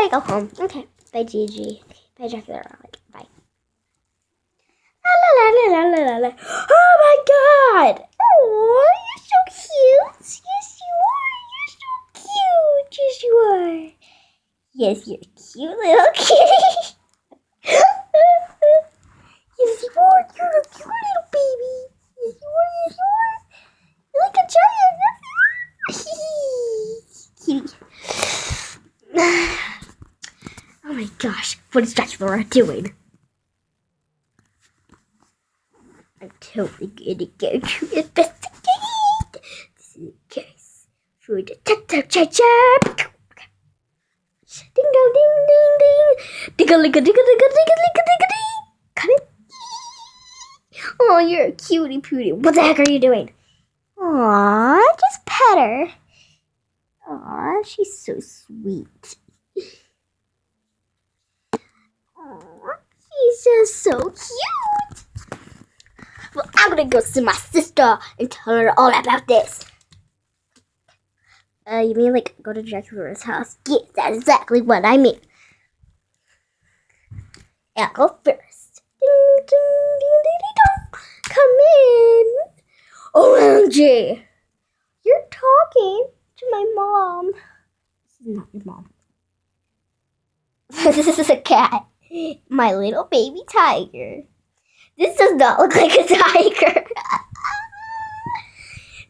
gotta go home. Okay. Bye, Gigi. Bye, Dracula. Bye. La la la la la la la. Oh my God! Oh, you're so cute. Yes, you are. You're so cute. Yes, you are. Yes, you're a cute little kitty. Yes, you are. You're a cute little baby. Yes, you are. Yes, you are. You're like a giant. Kitty. Oh my gosh, what is Dracula doing? I'm totally gonna go to investigate. This is a case for Detective Chachap. Okay. Ding dong ding ding ding. Digga ligga digga digga digga digga digga ding. Cut it. Oh, you're a cutie pootie. What the heck are you doing? Aw, just pet her. Aw, she's so sweet. She's just so cute. Well, I'm gonna go see my sister and tell her all about this. You mean like go to Dracula's house? Yes, that's exactly what I mean. I'll go first. Ding, ding, ding, ding, ding, dong. Come in. OMG. You're talking to my mom. This is not your mom. This is a cat. My little baby tiger. This does not look like a tiger.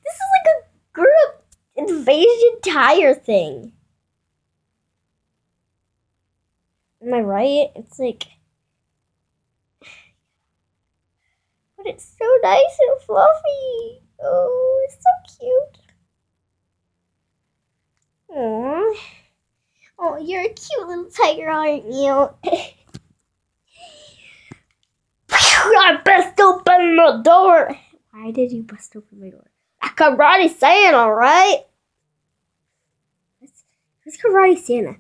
This is like a group invasion tire thing. Am I right? It's like... But it's so nice and fluffy. Oh, it's so cute. Aww. Oh, you're a cute little tiger, aren't you? I bust open the door. Why did you bust open my door? Karate Santa, right? Who's Karate Santa?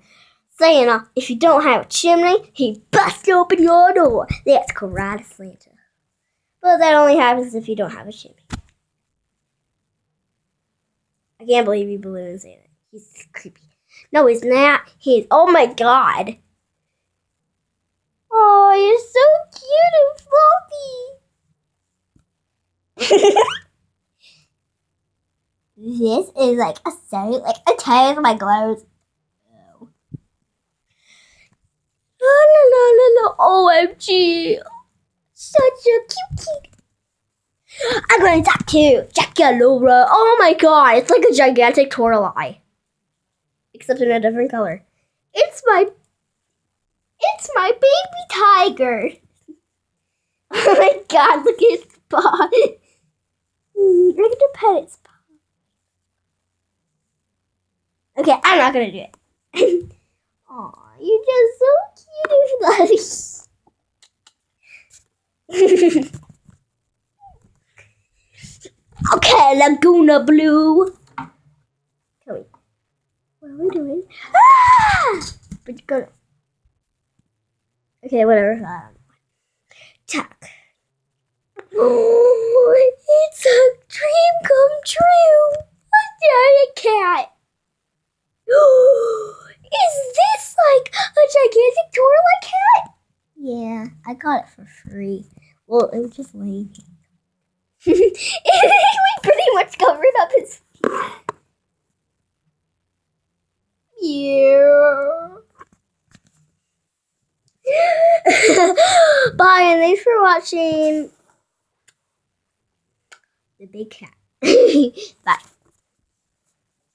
Santa, if you don't have a chimney, he busts open your door. That's Karate Santa. But that only happens if you don't have a chimney. I can't believe you believe in Santa. He's creepy. No, he's not. He's, oh my God. Oh, you're so cute and fluffy. This is like a set, like a tie of my clothes. No, OMG. Such a cute kitty. I'm going to talk to Dracula. Oh my God, it's like a gigantic Toralei. Except in a different color. It's my baby tiger. Oh my God, look at its paw. I'm going to pet its paw. Okay, I'm not going to do it. Aw, you're just so cute. Okay, Laguna Blue. What are we doing? Ah! Okay, whatever. Tack. Oh, it's a dream come true. A giant cat. Is this like a gigantic Toralei cat? Yeah, I got it for free. Well, it was just laying here. We pretty much covered up his feet. Yeah. Bye, and thanks for watching The Big Cat. Bye.